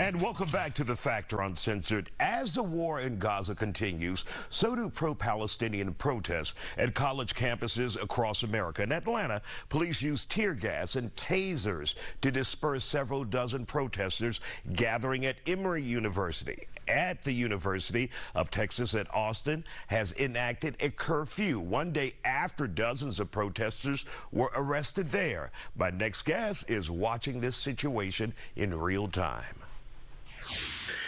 And welcome back to The Factor Uncensored. As the war in Gaza continues, so do pro-Palestinian protests at college campuses across America. In Atlanta, police used tear gas and tasers to disperse several dozen protesters gathering at Emory University. At the University of Texas at Austin has enacted a curfew one day after dozens of protesters were arrested there. My next guest is watching this situation in real time.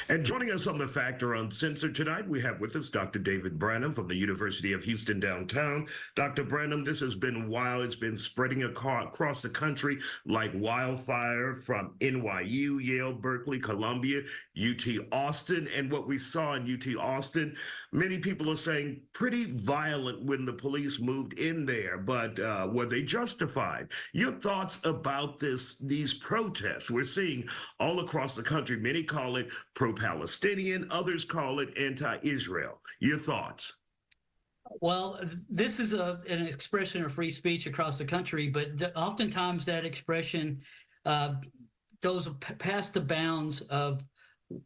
And joining us on The Factor Uncensored tonight, we have with us Dr. David Branham from the University of Houston downtown. Dr. Branham, this has been wild. It's been spreading across the country like wildfire from NYU, Yale, Berkeley, Columbia, UT Austin. And what we saw in UT Austin, many people are saying pretty violent when the police moved in there, but were they justified? Your thoughts about these protests we're seeing all across the country? Many call it pro-Palestinian, others call it anti-Israel. Your thoughts? Well, this is an expression of free speech across the country, but oftentimes that expression goes past the bounds of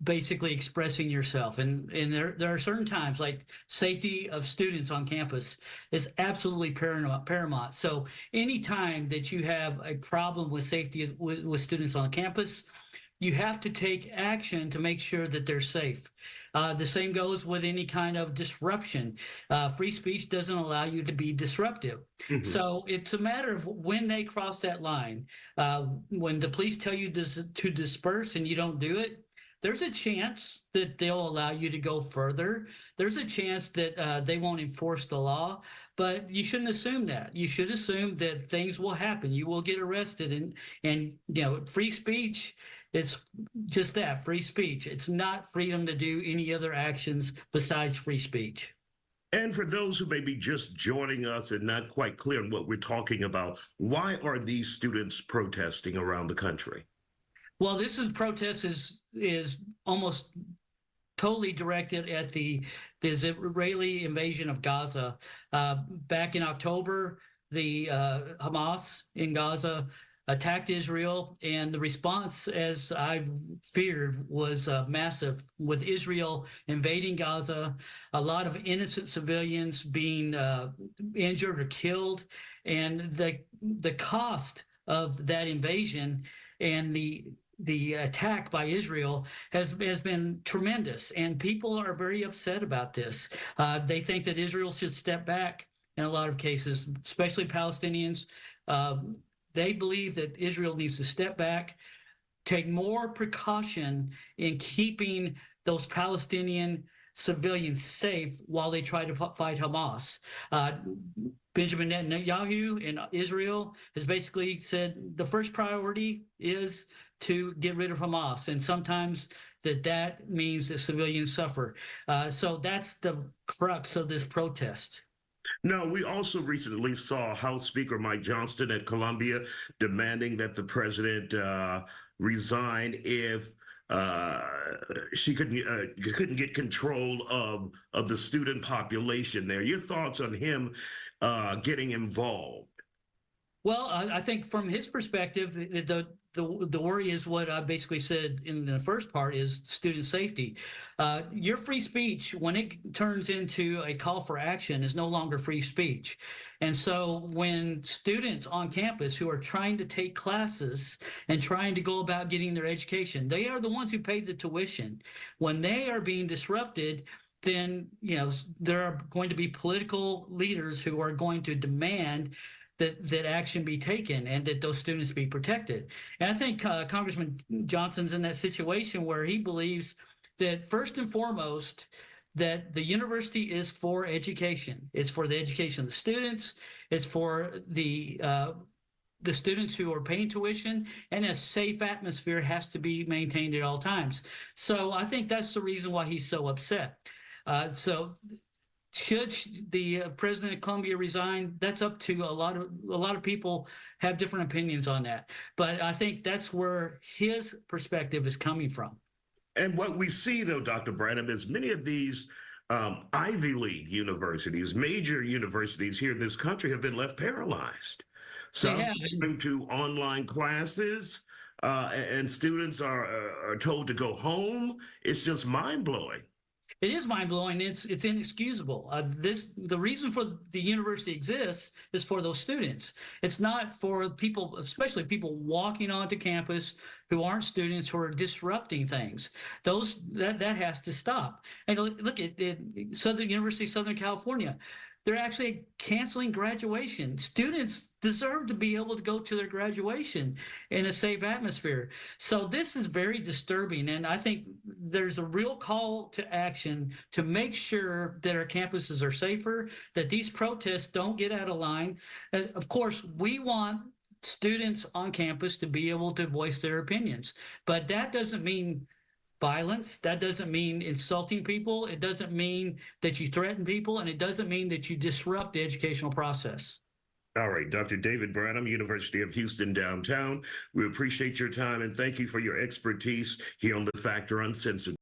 basically expressing yourself. And there are certain times, like safety of students on campus is absolutely paramount. So anytime that you have a problem with safety with students on campus, you have to take action to make sure that they're safe. The same goes with any kind of disruption. Free speech doesn't allow you to be disruptive. Mm-hmm. So it's a matter of when they cross that line. When the police tell you to disperse and you don't do it, there's a chance that they'll allow you to go further. There's a chance that they won't enforce the law, but you shouldn't assume that. You should assume that things will happen. You will get arrested, and you know, free speech is just that, free speech. It's not freedom to do any other actions besides free speech. And for those who may be just joining us and not quite clear on what we're talking about, why are these students protesting around the country? Well, this protest is almost totally directed at the Israeli invasion of Gaza. Back in October, the Hamas in Gaza attacked Israel, and the response, as I feared, was massive, with Israel invading Gaza, a lot of innocent civilians being injured or killed, and the cost of that invasion and the attack by Israel has been tremendous, and people are very upset about this. They think that Israel should step back in a lot of cases, especially Palestinians. They believe that Israel needs to step back, take more precaution in keeping those Palestinian civilians safe while they try to fight Hamas. Benjamin Netanyahu in Israel has basically said the first priority is to get rid of Hamas, and sometimes that means that civilians suffer. So that's the crux of this protest. No, we also recently saw House Speaker Mike Johnston at Columbia demanding that the president resign if she couldn't get control of the student population there. Your thoughts on him getting involved? Well, I think from his perspective, the worry is what I basically said in the first part, is student safety. Your free speech, when it turns into a call for action, is no longer free speech. And so when students on campus who are trying to take classes and trying to go about getting their education, they are the ones who paid the tuition. When they are being disrupted, then there are going to be political leaders who are going to demand that action be taken and that those students be protected. And I think Congressman Johnson's in that situation where he believes that first and foremost, that the university is for education. It's for the education of the students. It's for the students who are paying tuition, and a safe atmosphere has to be maintained at all times. So I think that's the reason why he's so upset. Should the president of Columbia resign? That's up to a lot of people have different opinions on that. But I think that's where his perspective is coming from. And what we see, though, Dr. Branham, is many of these Ivy League universities, major universities here in this country, have been left paralyzed. Some going to online classes, and students are told to go home. It's just mind-blowing. It is mind-blowing. It's inexcusable. The reason for the university exists is for those students. It's not for people, especially people walking onto campus who aren't students, who are disrupting things. That has to stop. And look at University of Southern California. They're actually canceling graduation. Students deserve to be able to go to their graduation in a safe atmosphere. So this is very disturbing, and I think there's a real call to action to make sure that our campuses are safer, that these protests don't get out of line. Of course, we want students on campus to be able to voice their opinions, but that doesn't mean violence. That doesn't mean insulting people. It doesn't mean that you threaten people, and it doesn't mean that you disrupt the educational process. All right, Dr. David Branham, University of Houston downtown. We appreciate your time and thank you for your expertise here on The Factor Uncensored.